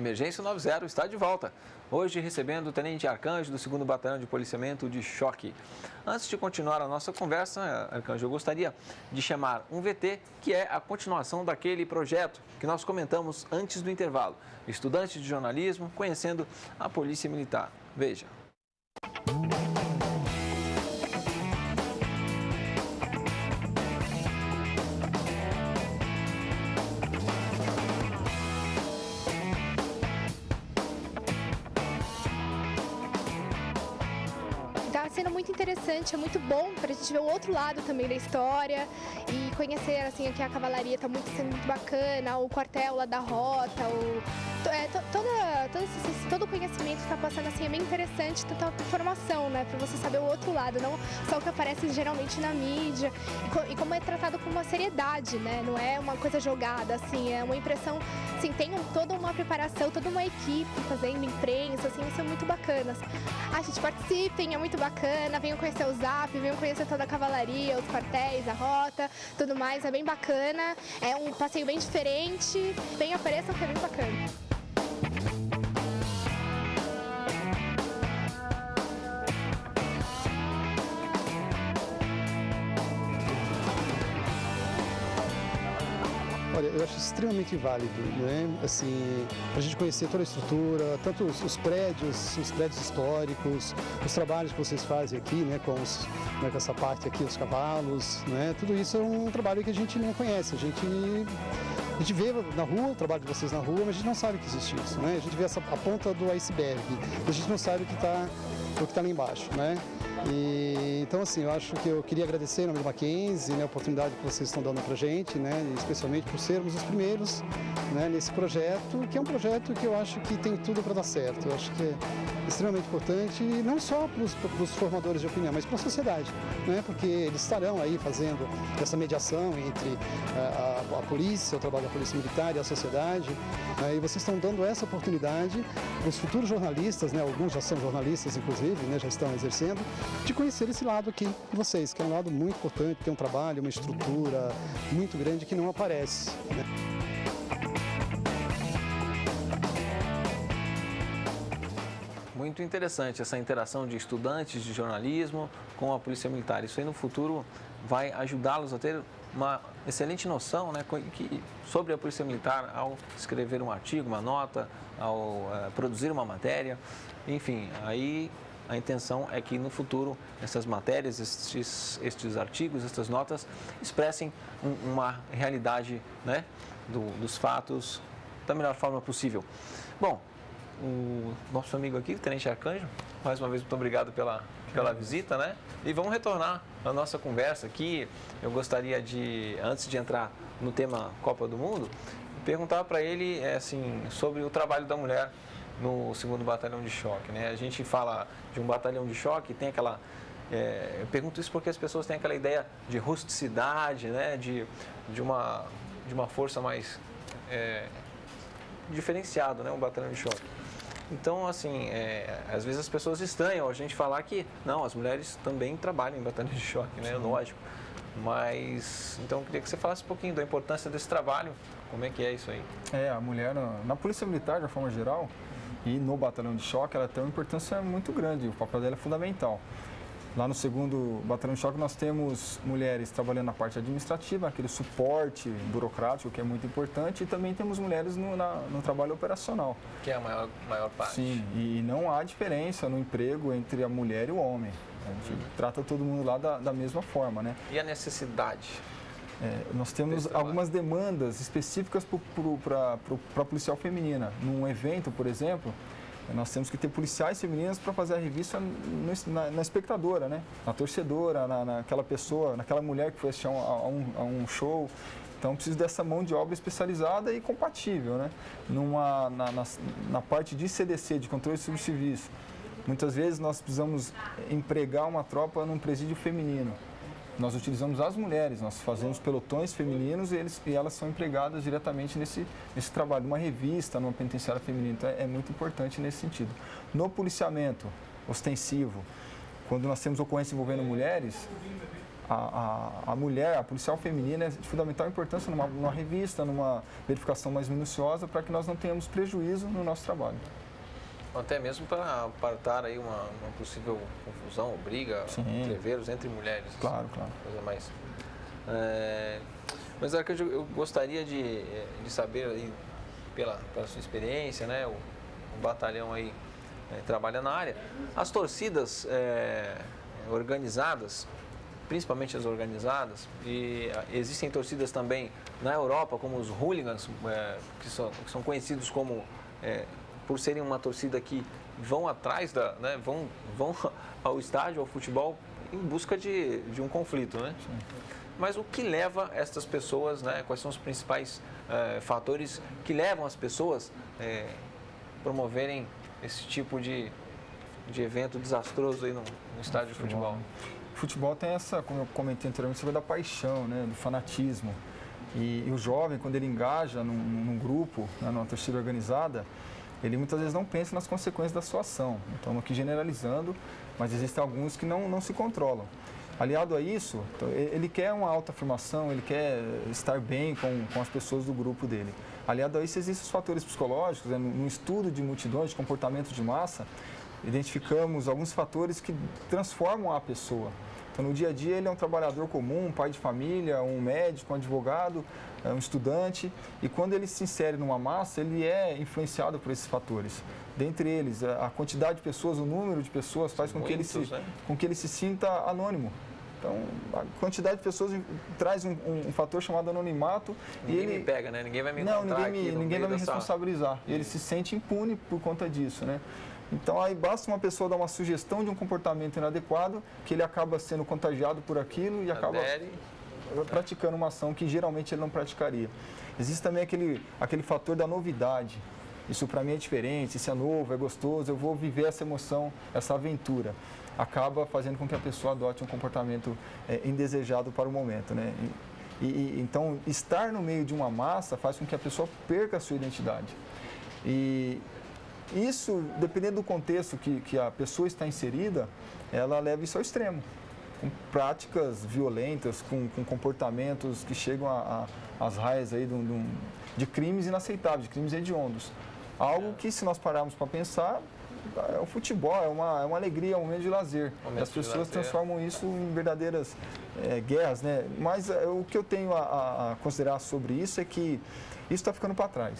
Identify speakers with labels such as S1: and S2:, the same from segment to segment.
S1: Emergência 90 está de volta. Hoje recebendo o Tenente Arcanjo do 2º Batalhão de Policiamento de Choque. Antes de continuar a nossa conversa, Arcanjo, eu gostaria de chamar um VT, que é a continuação daquele projeto que nós comentamos antes do intervalo. Estudantes de jornalismo conhecendo a Polícia Militar. Veja.
S2: Está sendo muito interessante, é muito bom para a gente ver o outro lado também da história e conhecer assim que a cavalaria está sendo muito bacana, o quartel lá da rota, todo o conhecimento que está passando assim é bem interessante, tanta informação, né, para você saber o outro lado, não só o que aparece geralmente na mídia e como é tratado com uma seriedade, né, não é uma coisa jogada, assim, é uma impressão, assim, tem toda uma preparação, toda uma equipe fazendo imprensa, assim, isso é muito bacana. A gente participem, é muito bacana, venham conhecer o ZAP, venham conhecer toda a cavalaria, os quartéis, a rota, tudo mais, é bem bacana, é um passeio bem diferente, bem apareçam que é bem bacana.
S3: Olha, eu acho extremamente válido, né? Assim, a gente conhecer toda a estrutura, tanto os prédios históricos, os trabalhos que vocês fazem aqui, né? Com essa parte aqui, os cavalos, né? Tudo isso é um trabalho que a gente não conhece, a gente vê na rua, o trabalho de vocês na rua, mas a gente não sabe que existe isso, né? A gente vê a ponta do iceberg, a gente não sabe o que está lá embaixo, né? Então, assim, eu queria agradecer em nome do Mackenzie, né, a oportunidade que vocês estão dando para a gente, né, especialmente por sermos os primeiros, né, nesse projeto, que é um projeto que eu acho que tem tudo para dar certo. Eu acho que é extremamente importante, não só para os formadores de opinião, mas para a sociedade, né, porque eles estarão aí fazendo essa mediação entre a polícia, o trabalho da Polícia Militar e a sociedade, né, e vocês estão dando essa oportunidade para os futuros jornalistas, né, alguns já são jornalistas, inclusive, né, já estão exercendo, de conhecer esse lado aqui de vocês, que é um lado muito importante, tem um trabalho, uma estrutura muito grande que não aparece, né?
S1: Muito interessante essa interação de estudantes de jornalismo com a Polícia Militar. Isso aí no futuro vai ajudá-los a ter uma excelente noção, né, sobre a Polícia Militar ao escrever um artigo, uma nota, ao produzir uma matéria, enfim, aí a intenção é que no futuro essas matérias, estes artigos, estas notas expressem uma realidade, né, dos fatos da melhor forma possível. Bom, o nosso amigo aqui, o Tenente Arcanjo, mais uma vez muito obrigado pela visita, né? E vamos retornar à nossa conversa aqui. Eu gostaria de, antes de entrar no tema Copa do Mundo, perguntar para ele assim, sobre o trabalho da mulher no 2º Batalhão de Choque, né? A gente fala de um batalhão de choque, tem aquela... eu pergunto isso porque as pessoas têm aquela ideia de rusticidade, né? De uma força mais diferenciada, né? Um batalhão de choque. Então, assim, às vezes as pessoas estranham a gente falar que, não, as mulheres também trabalham em batalhão de choque, né? Lógico. Mas, então, eu queria que você falasse um pouquinho da importância desse trabalho, como é que é isso aí?
S4: A mulher, na Polícia Militar, de uma forma geral, e no batalhão de choque, ela tem uma importância muito grande, o papel dela é fundamental. Lá no 2º Batalhão de Choque nós temos mulheres trabalhando na parte administrativa, aquele suporte burocrático que é muito importante, e também temos mulheres no trabalho operacional.
S1: Que é a maior parte.
S4: Sim, e não há diferença no emprego entre a mulher e o homem. A gente trata todo mundo lá da mesma forma, né?
S1: E a necessidade?
S4: Nós temos algumas demandas específicas para a policial feminina. Num evento, por exemplo, nós temos que ter policiais femininas para fazer a revista na espectadora, né? Na torcedora, naquela pessoa, naquela mulher que foi assistir a um show. Então, precisa dessa mão de obra especializada e compatível, né? Na parte de CDC, de controle de subserviço, muitas vezes nós precisamos empregar uma tropa num presídio feminino. Nós utilizamos as mulheres, nós fazemos pelotões femininos e elas são empregadas diretamente nesse trabalho, numa revista, numa penitenciária feminina. Então, é muito importante nesse sentido. No policiamento ostensivo, quando nós temos ocorrência envolvendo mulheres, a mulher, a policial feminina é de fundamental importância numa revista, numa verificação mais minuciosa, para que nós não tenhamos prejuízo no nosso trabalho.
S1: Até mesmo para apartar aí uma possível confusão ou briga, entreveros entre mulheres.
S4: Claro, claro.
S1: Coisa mais... Mas Arcanjo, eu gostaria de saber aí, pela sua experiência, né, o batalhão aí trabalha na área, as torcidas organizadas, principalmente as organizadas, e existem torcidas também na Europa, como os hooligans, que são conhecidos como, por serem uma torcida que vão atrás, vão ao estádio, ao futebol, em busca de um conflito, né?
S4: Sim.
S1: Mas o que leva estas pessoas, né, quais são os principais fatores que levam as pessoas a promoverem esse tipo de evento desastroso aí no estádio de futebol?
S4: O futebol tem essa, como eu comentei anteriormente, essa coisa da paixão, né, do fanatismo. E o jovem, quando ele engaja num grupo, né, numa torcida organizada, ele muitas vezes não pensa nas consequências da sua ação. Estamos aqui generalizando, mas existem alguns que não se controlam. Aliado a isso, ele quer uma autoafirmação, ele quer estar bem com as pessoas do grupo dele. Aliado a isso, existem os fatores psicológicos, né? No estudo de multidões, de comportamento de massa, identificamos alguns fatores que transformam a pessoa. Então, no dia a dia, ele é um trabalhador comum, um pai de família, um médico, um advogado, um estudante. E quando ele se insere numa massa, ele é influenciado por esses fatores. Dentre eles, a quantidade de pessoas, o número de pessoas faz com que ele se sinta anônimo. Então, a quantidade de pessoas traz um fator chamado anonimato.
S1: Ninguém me pega, né? Ninguém vai me encontrar
S4: ninguém vai me responsabilizar. E ele se sente impune por conta disso, né? Então, aí basta uma pessoa dar uma sugestão de um comportamento inadequado, que ele acaba sendo contagiado por aquilo e acaba praticando uma ação que geralmente ele não praticaria. Existe também aquele fator da novidade. Isso para mim é diferente, isso é novo, é gostoso, eu vou viver essa emoção, essa aventura. Acaba fazendo com que a pessoa adote um comportamento indesejado para o momento, né? Então, estar no meio de uma massa faz com que a pessoa perca a sua identidade. E isso, dependendo do contexto que a pessoa está inserida, ela leva isso ao extremo, com práticas violentas, com comportamentos que chegam às raias aí de crimes inaceitáveis, de crimes hediondos. Algo que, se nós pararmos para pensar, o futebol é uma alegria, é um momento de lazer. E as pessoas transformam isso em verdadeiras guerras, né? Mas o que eu tenho a considerar sobre isso é que isso está ficando para trás.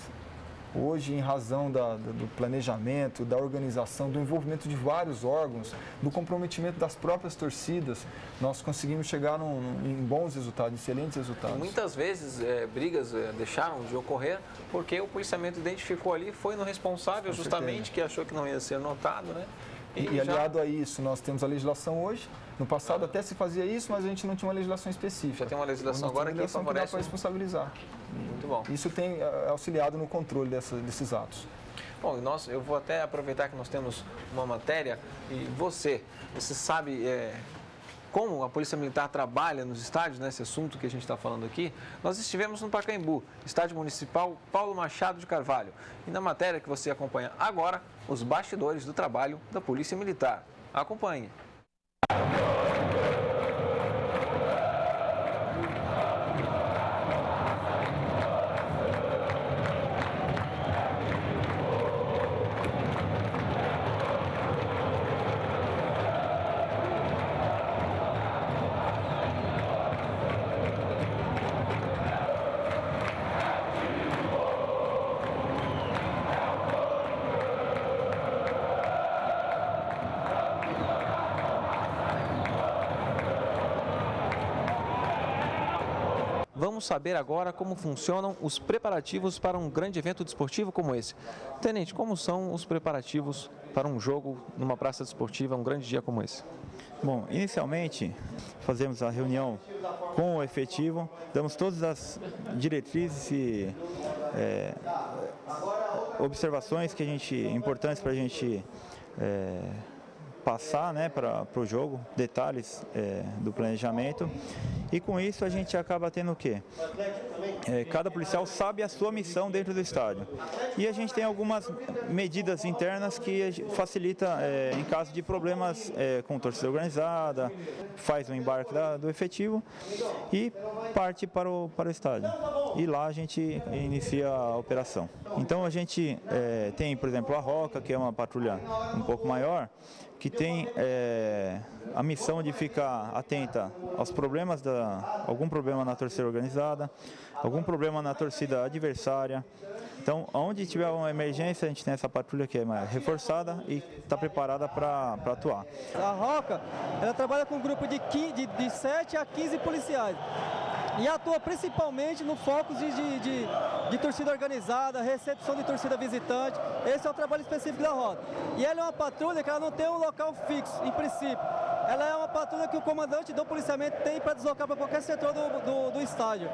S4: Hoje, em razão do planejamento, da organização, do envolvimento de vários órgãos, do comprometimento das próprias torcidas, nós conseguimos chegar em bons resultados, excelentes resultados.
S1: E muitas vezes brigas deixaram de ocorrer porque o policiamento identificou ali, foi no responsável justamente, que achou que não ia ser notado, né?
S4: E aliado a isso, nós temos a legislação hoje. No passado até se fazia isso, mas a gente não tinha uma legislação específica.
S1: Já tem uma legislação agora que favorece...
S4: dá para responsabilizar.
S1: Muito bom.
S4: Isso tem auxiliado no controle desses atos.
S1: Bom, eu vou até aproveitar que nós temos uma matéria e você sabe como a Polícia Militar trabalha nos estádios, nesse assunto que a gente está falando aqui. Nós estivemos no Pacaembu, Estádio Municipal Paulo Machado de Carvalho. E na matéria que você acompanha agora, os bastidores do trabalho da Polícia Militar. Acompanhe. Vamos saber agora como funcionam os preparativos para um grande evento desportivo como esse. Tenente, como são os preparativos para um jogo numa praça desportiva, um grande dia como esse?
S5: Bom, inicialmente fazemos a reunião com o efetivo, damos todas as diretrizes e observações importantes para a gente passar, né, para o jogo, detalhes do planejamento. E com isso a gente acaba tendo o quê? Cada policial sabe a sua missão dentro do estádio. E a gente tem algumas medidas internas que facilita em caso de problemas com torcida organizada, faz o embarque do efetivo e parte para o estádio. E lá a gente inicia a operação. Então a gente tem, por exemplo, a Roca, que é uma patrulha um pouco maior, que tem a missão de ficar atenta aos problemas, algum problema na torcida organizada, algum problema na torcida adversária. Então, onde tiver uma emergência, a gente tem essa patrulha que é mais reforçada e está preparada para atuar.
S6: A Roca, ela trabalha com um grupo de 7 a 15 policiais. E atua principalmente no foco de torcida organizada, recepção de torcida visitante. Esse é o trabalho específico da Rota. E ela é uma patrulha que ela não tem um local fixo, em princípio. Ela é uma patrulha que o comandante do policiamento tem para deslocar para qualquer setor do estádio.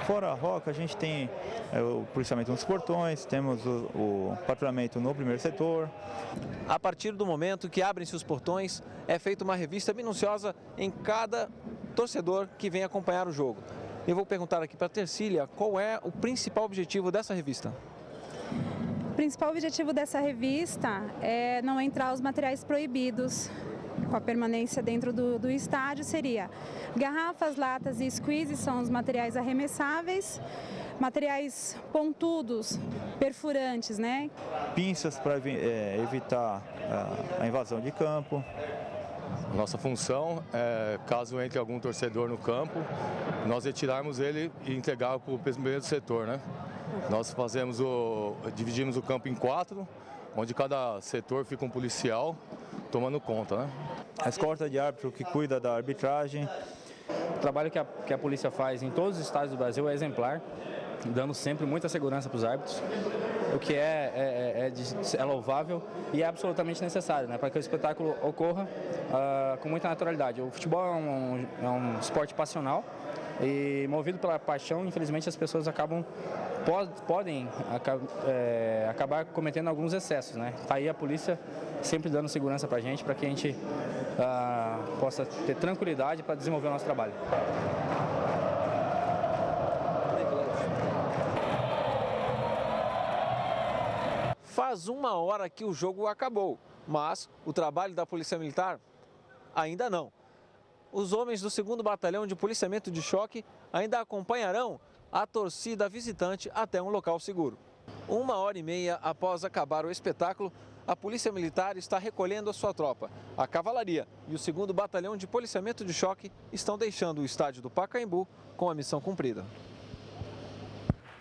S5: Fora a Roca, a gente tem o policiamento nos portões, temos o patrulhamento no primeiro setor.
S1: A partir do momento que abrem-se os portões, é feita uma revista minuciosa em cada torcedor que vem acompanhar o jogo. Eu vou perguntar aqui para a Tercília qual é o principal objetivo dessa revista.
S7: O principal objetivo dessa revista é não entrar os materiais proibidos. Com a permanência dentro do estádio seria garrafas, latas e squeeze, são os materiais arremessáveis, materiais pontudos, perfurantes, né?
S5: Pinças para evitar a invasão de campo.
S8: Nossa função é, caso entre algum torcedor no campo, nós retirarmos ele e entregar para o primeiro setor, né? Nós dividimos o campo em 4, onde cada setor fica um policial tomando conta, né?
S5: A escolta de árbitro que cuida da arbitragem.
S9: O trabalho que a polícia faz em todos os estádios do Brasil é exemplar, dando sempre muita segurança para os árbitros, o que é louvável e é absolutamente necessário, né, para que o espetáculo ocorra com muita naturalidade. O futebol é um esporte passional e, movido pela paixão, infelizmente as pessoas podem acabar cometendo alguns excessos, né? Tá aí a polícia sempre dando segurança para a gente que a gente possa ter tranquilidade para desenvolver o nosso trabalho.
S1: Faz 1 hora que o jogo acabou, mas o trabalho da Polícia Militar ainda não. Os homens do 2º Batalhão de Policiamento de Choque ainda acompanharão a torcida visitante até um local seguro. 1h30 após acabar o espetáculo, a Polícia Militar está recolhendo a sua tropa. A Cavalaria e o 2º Batalhão de Policiamento de Choque estão deixando o estádio do Pacaembu com a missão cumprida.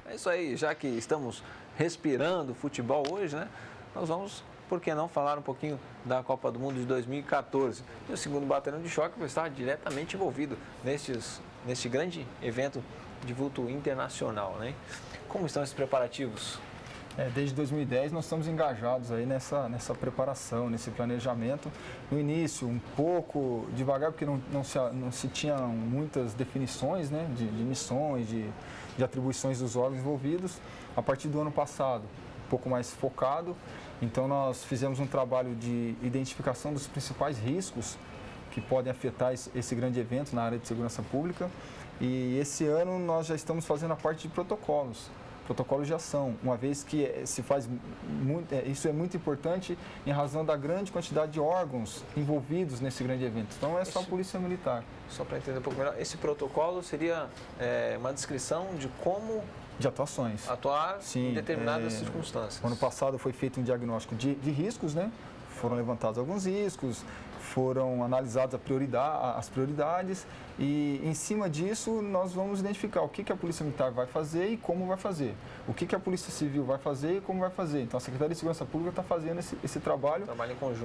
S1: É isso aí, já que estamos respirando futebol hoje, né? Nós vamos, por que não, falar um pouquinho da Copa do Mundo de 2014. E o 2º Batalhão de Choque vai estar diretamente envolvido neste grande evento de vulto internacional, né? Como estão esses preparativos?
S4: Desde 2010 nós estamos engajados aí nessa preparação, nesse planejamento. No início, um pouco devagar, porque não se tinham muitas definições, né, de missões, de atribuições dos órgãos envolvidos. A partir do ano passado, um pouco mais focado. Então nós fizemos um trabalho de identificação dos principais riscos que podem afetar esse grande evento na área de segurança pública. E esse ano nós já estamos fazendo a parte de protocolos de ação, uma vez que isso é muito importante em razão da grande quantidade de órgãos envolvidos nesse grande evento. Então não é só a Polícia Militar.
S1: Só para entender um pouco melhor, esse protocolo seria uma descrição de como
S4: de atuações.
S1: Atuar em determinadas circunstâncias.
S4: Ano passado foi feito um diagnóstico de riscos, né? Foram levantados alguns riscos, foram analisadas as prioridades e, em cima disso, nós vamos identificar o que a Polícia Militar vai fazer e como vai fazer. O que a Polícia Civil vai fazer e como vai fazer. Então, a Secretaria de Segurança Pública está fazendo esse trabalho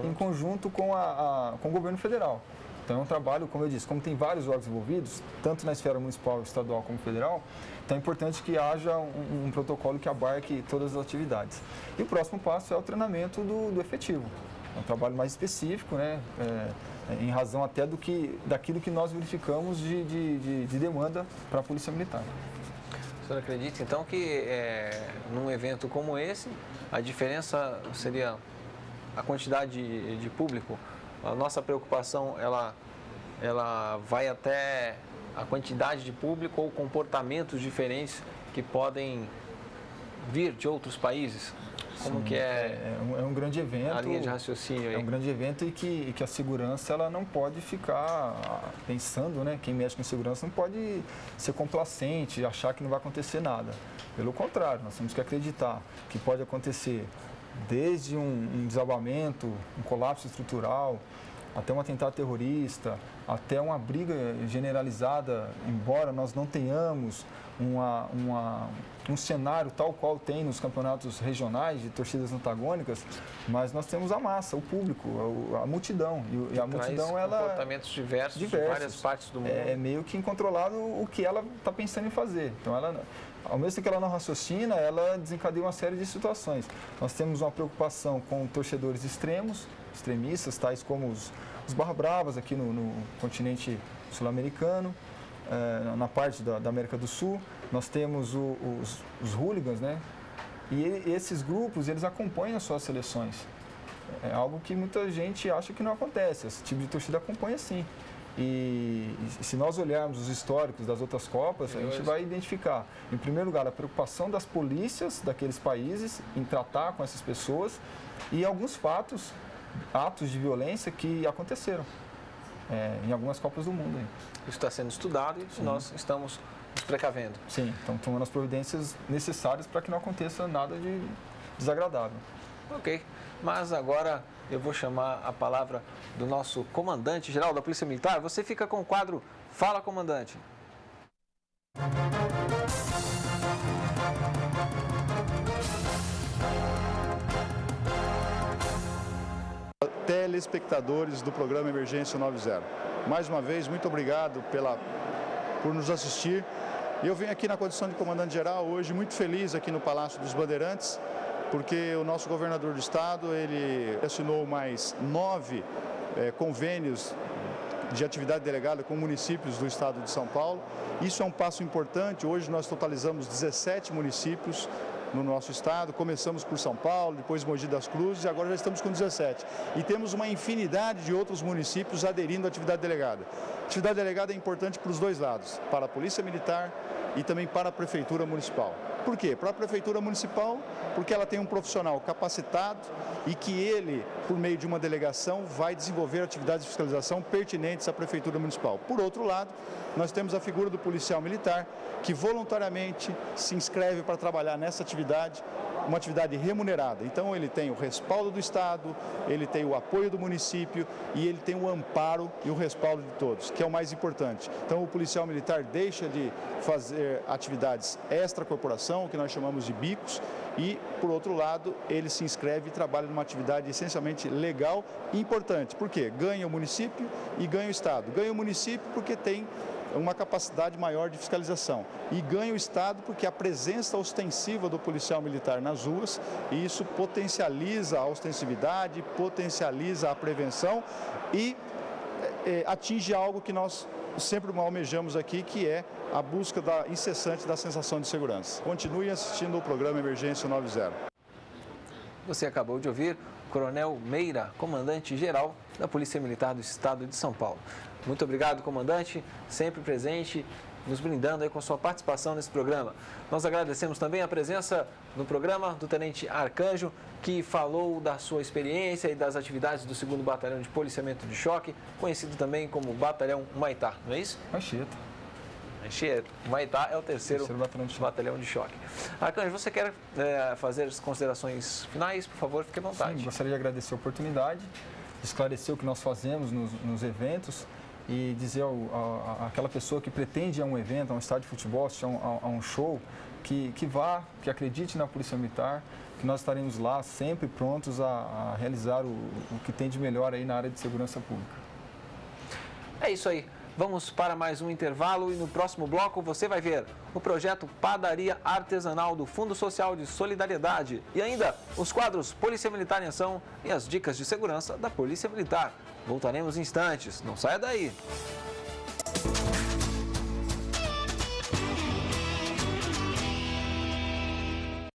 S4: em conjunto com o Governo Federal. Então, é um trabalho, como eu disse, como tem vários órgãos envolvidos, tanto na esfera municipal, estadual como federal, então é importante que haja um protocolo que abarque todas as atividades. E o próximo passo é o treinamento do efetivo. É um trabalho mais específico, né? Em razão até daquilo que nós verificamos de demanda para a Polícia Militar.
S1: O senhor acredita, então, que num evento como esse, a diferença seria a quantidade de público? A nossa preocupação, ela vai até a quantidade de público ou comportamentos diferentes que podem vir de outros países? Como
S4: Sim,
S1: que
S4: é um grande evento.
S1: A linha de raciocínio aí?
S4: É um grande evento e que a segurança ela não pode ficar pensando, né? Quem mexe com segurança não pode ser complacente, achar que não vai acontecer nada. Pelo contrário, nós temos que acreditar que pode acontecer desde um desabamento, um colapso estrutural, até um atentado terrorista, até uma briga generalizada, embora nós não tenhamos um cenário tal qual tem nos campeonatos regionais de torcidas antagônicas, mas nós temos a massa, o público, a multidão. E a multidão, ela...
S1: comportamentos diversos de várias partes do mundo.
S4: É meio que incontrolável o que ela está pensando em fazer. Então, ela, ao mesmo tempo que ela não raciocina, ela desencadeia uma série de situações. Nós temos uma preocupação com torcedores extremistas, tais como os Barra Bravas aqui no continente sul-americano, na parte da América do Sul. Nós temos os hooligans, né? E esses grupos, eles acompanham as suas seleções. É algo que muita gente acha que não acontece. Esse tipo de torcida acompanha sim. E se nós olharmos os históricos das outras Copas, a gente vai identificar, em primeiro lugar, a preocupação das polícias daqueles países em tratar com essas pessoas e alguns atos de violência que aconteceram em algumas Copas do Mundo.
S1: Isso está sendo estudado e nós estamos nos precavendo.
S4: Sim, estamos tomando as providências necessárias para que não aconteça nada de desagradável.
S1: Ok, mas agora eu vou chamar a palavra do nosso comandante-geral da Polícia Militar. Você fica com o quadro Fala, Comandante.
S10: Telespectadores do programa Emergência 90. Mais uma vez, muito obrigado por nos assistir. Eu venho aqui na condição de comandante-geral hoje muito feliz aqui no Palácio dos Bandeirantes, porque o nosso governador do estado, ele assinou mais 9 convênios de atividade delegada com municípios do estado de São Paulo. Isso é um passo importante. Hoje nós totalizamos 17 municípios no nosso estado. Começamos por São Paulo, depois Mogi das Cruzes e agora já estamos com 17. E temos uma infinidade de outros municípios aderindo à atividade delegada. A atividade delegada é importante para os dois lados, para a Polícia Militar e também para a Prefeitura Municipal. Por quê? Para a Prefeitura Municipal, porque ela tem um profissional capacitado e que ele, por meio de uma delegação, vai desenvolver atividades de fiscalização pertinentes à Prefeitura Municipal. Por outro lado, nós temos a figura do policial militar, que voluntariamente se inscreve para trabalhar nessa atividade, uma atividade remunerada. Então ele tem o respaldo do Estado, ele tem o apoio do município e ele tem o amparo e o respaldo de todos, que é o mais importante. Então o policial militar deixa de fazer atividades extra-corporação, que nós chamamos de bicos, e, por outro lado, ele se inscreve e trabalha numa atividade essencialmente legal e importante. Por quê? Ganha o município e ganha o Estado. Ganha o município porque tem uma capacidade maior de fiscalização. E ganha o Estado porque a presença ostensiva do policial militar nas ruas, e isso potencializa a ostensividade, potencializa a prevenção e atinge algo que nós sempre almejamos aqui, que é a busca incessante da sensação de segurança. Continue assistindo o programa Emergência 90.
S1: Você acabou de ouvir o Coronel Meira, comandante-geral da Polícia Militar do Estado de São Paulo. Muito obrigado, comandante, sempre presente, nos brindando aí com a sua participação nesse programa. Nós agradecemos também a presença no programa do Tenente Arcanjo, que falou da sua experiência e das atividades do 2º Batalhão de Policiamento de Choque, conhecido também como Batalhão Humaitá, não é isso?
S4: Anchieta.
S1: Anchieta. Humaitá é o terceiro batalhão de choque. Arcanjo, você quer fazer as considerações finais? Por favor, fique à vontade.
S4: Sim, gostaria de agradecer a oportunidade, esclarecer o que nós fazemos nos eventos e dizer àquela pessoa que pretende ir a um evento, a um estádio de futebol, a um show, que vá, que acredite na Polícia Militar, que nós estaremos lá sempre prontos a realizar o que tem de melhor aí na área de segurança pública.
S1: É isso aí. Vamos para mais um intervalo e no próximo bloco você vai ver o projeto Padaria Artesanal do Fundo Social de Solidariedade e ainda os quadros Polícia Militar em Ação e as dicas de segurança da Polícia Militar. Voltaremos em instantes, não saia daí!